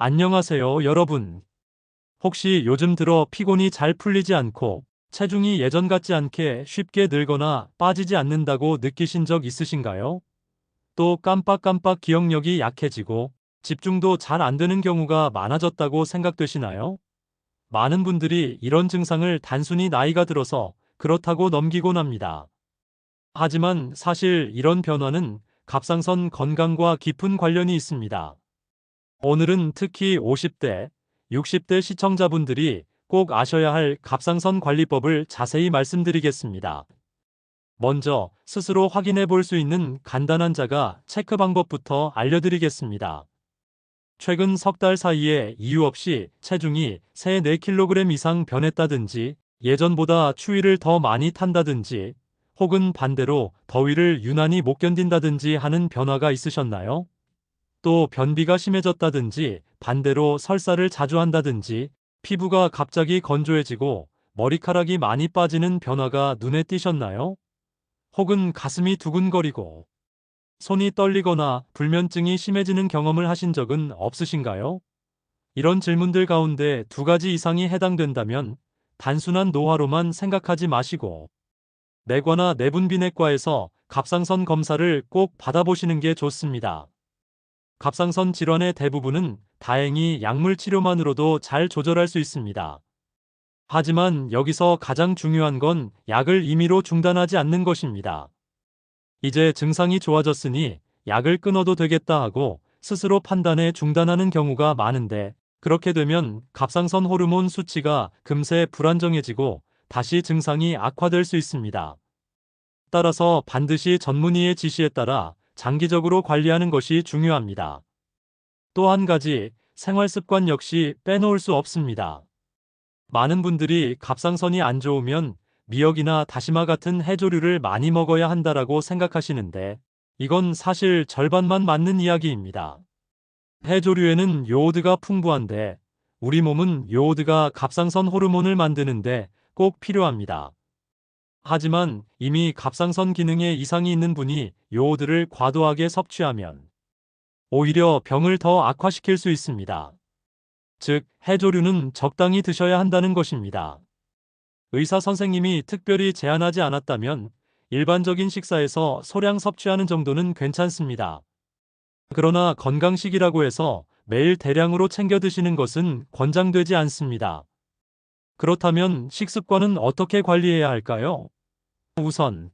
안녕하세요, 여러분. 혹시 요즘 들어 피곤이 잘 풀리지 않고 체중이 예전 같지 않게 쉽게 늘거나 빠지지 않는다고 느끼신 적 있으신가요? 또 깜빡깜빡 기억력이 약해지고 집중도 잘 안 되는 경우가 많아졌다고 생각되시나요? 많은 분들이 이런 증상을 단순히 나이가 들어서 그렇다고 넘기곤 합니다. 하지만 사실 이런 변화는 갑상선 건강과 깊은 관련이 있습니다. 오늘은 특히 50대, 60대 시청자분들이 꼭 아셔야 할 갑상선 관리법을 자세히 말씀드리겠습니다. 먼저 스스로 확인해 볼 수 있는 간단한 자가 체크 방법부터 알려드리겠습니다. 최근 석 달 사이에 이유 없이 체중이 3, 4kg 이상 변했다든지, 예전보다 추위를 더 많이 탄다든지, 혹은 반대로 더위를 유난히 못 견딘다든지 하는 변화가 있으셨나요? 또 변비가 심해졌다든지, 반대로 설사를 자주 한다든지, 피부가 갑자기 건조해지고 머리카락이 많이 빠지는 변화가 눈에 띄셨나요? 혹은 가슴이 두근거리고 손이 떨리거나 불면증이 심해지는 경험을 하신 적은 없으신가요? 이런 질문들 가운데 두 가지 이상이 해당된다면 단순한 노화로만 생각하지 마시고 내과나 내분비내과에서 갑상선 검사를 꼭 받아보시는 게 좋습니다. 갑상선 질환의 대부분은 다행히 약물 치료만으로도 잘 조절할 수 있습니다. 하지만 여기서 가장 중요한 건 약을 임의로 중단하지 않는 것입니다. 이제 증상이 좋아졌으니 약을 끊어도 되겠다 하고 스스로 판단해 중단하는 경우가 많은데, 그렇게 되면 갑상선 호르몬 수치가 금세 불안정해지고 다시 증상이 악화될 수 있습니다. 따라서 반드시 전문의의 지시에 따라 장기적으로 관리하는 것이 중요합니다. 또 한 가지, 생활 습관 역시 빼놓을 수 없습니다. 많은 분들이 갑상선이 안 좋으면 미역이나 다시마 같은 해조류를 많이 먹어야 한다라고 생각하시는데, 이건 사실 절반만 맞는 이야기입니다. 해조류에는 요오드가 풍부한데 우리 몸은 요오드가 갑상선 호르몬을 만드는데 꼭 필요합니다. 하지만 이미 갑상선 기능에 이상이 있는 분이 요오드를 과도하게 섭취하면 오히려 병을 더 악화시킬 수 있습니다. 즉, 해조류는 적당히 드셔야 한다는 것입니다. 의사 선생님이 특별히 제한하지 않았다면 일반적인 식사에서 소량 섭취하는 정도는 괜찮습니다. 그러나 건강식이라고 해서 매일 대량으로 챙겨 드시는 것은 권장되지 않습니다. 그렇다면 식습관은 어떻게 관리해야 할까요? 우선,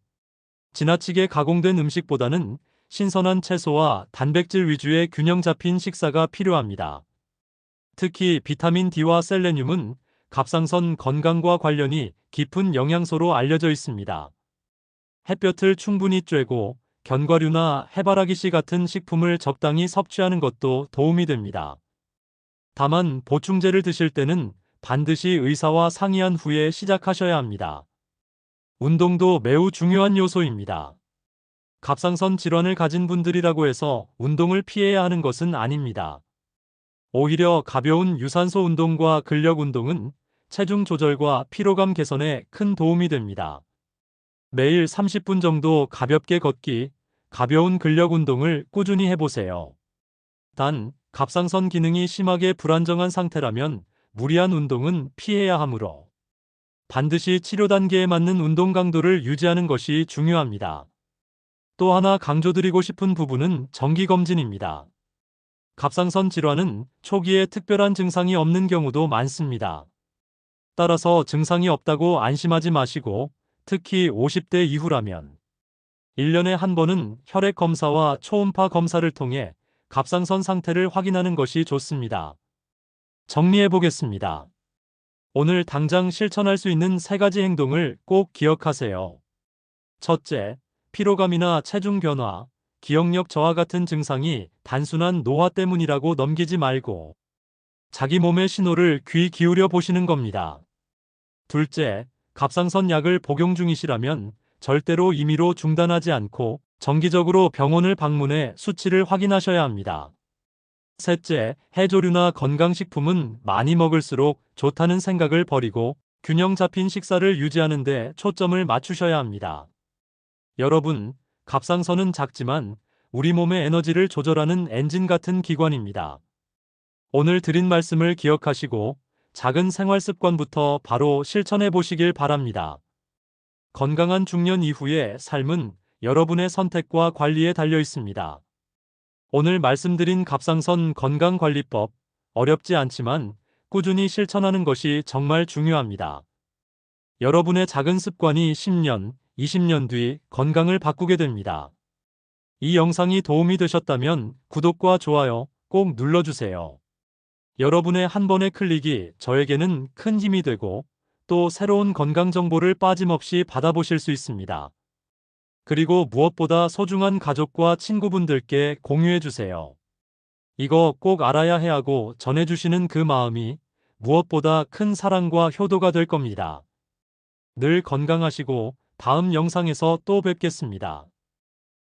지나치게 가공된 음식보다는 신선한 채소와 단백질 위주의 균형 잡힌 식사가 필요합니다. 특히 비타민 D와 셀레늄은 갑상선 건강과 관련이 깊은 영양소로 알려져 있습니다. 햇볕을 충분히 쬐고 견과류나 해바라기씨 같은 식품을 적당히 섭취하는 것도 도움이 됩니다. 다만 보충제를 드실 때는 반드시 의사와 상의한 후에 시작하셔야 합니다. 운동도 매우 중요한 요소입니다. 갑상선 질환을 가진 분들이라고 해서 운동을 피해야 하는 것은 아닙니다. 오히려 가벼운 유산소 운동과 근력 운동은 체중 조절과 피로감 개선에 큰 도움이 됩니다. 매일 30분 정도 가볍게 걷기, 가벼운 근력 운동을 꾸준히 해보세요. 단, 갑상선 기능이 심하게 불안정한 상태라면 무리한 운동은 피해야 하므로 반드시 치료 단계에 맞는 운동 강도를 유지하는 것이 중요합니다. 또 하나 강조드리고 싶은 부분은 정기검진입니다. 갑상선 질환은 초기에 특별한 증상이 없는 경우도 많습니다. 따라서 증상이 없다고 안심하지 마시고, 특히 50대 이후라면 1년에 한 번은 혈액 검사와 초음파 검사를 통해 갑상선 상태를 확인하는 것이 좋습니다. 정리해 보겠습니다. 오늘 당장 실천할 수 있는 3가지 행동을 꼭 기억하세요. 첫째, 피로감이나 체중 변화, 기억력 저하 같은 증상이 단순한 노화 때문이라고 넘기지 말고 자기 몸의 신호를 귀 기울여 보시는 겁니다. 둘째, 갑상선 약을 복용 중이시라면 절대로 임의로 중단하지 않고 정기적으로 병원을 방문해 수치를 확인하셔야 합니다. 셋째, 해조류나 건강식품은 많이 먹을수록 좋다는 생각을 버리고 균형 잡힌 식사를 유지하는 데 초점을 맞추셔야 합니다. 여러분, 갑상선은 작지만 우리 몸의 에너지를 조절하는 엔진 같은 기관입니다. 오늘 드린 말씀을 기억하시고 작은 생활 습관부터 바로 실천해 보시길 바랍니다. 건강한 중년 이후의 삶은 여러분의 선택과 관리에 달려 있습니다. 오늘 말씀드린 갑상선 건강관리법, 어렵지 않지만 꾸준히 실천하는 것이 정말 중요합니다. 여러분의 작은 습관이 10년, 20년 뒤 건강을 바꾸게 됩니다. 이 영상이 도움이 되셨다면 구독과 좋아요 꼭 눌러주세요. 여러분의 한 번의 클릭이 저에게는 큰 힘이 되고 또 새로운 건강 정보를 빠짐없이 받아보실 수 있습니다. 그리고 무엇보다 소중한 가족과 친구분들께 공유해주세요. 이거 꼭 알아야 해 하고 전해주시는 그 마음이 무엇보다 큰 사랑과 효도가 될 겁니다. 늘 건강하시고 다음 영상에서 또 뵙겠습니다.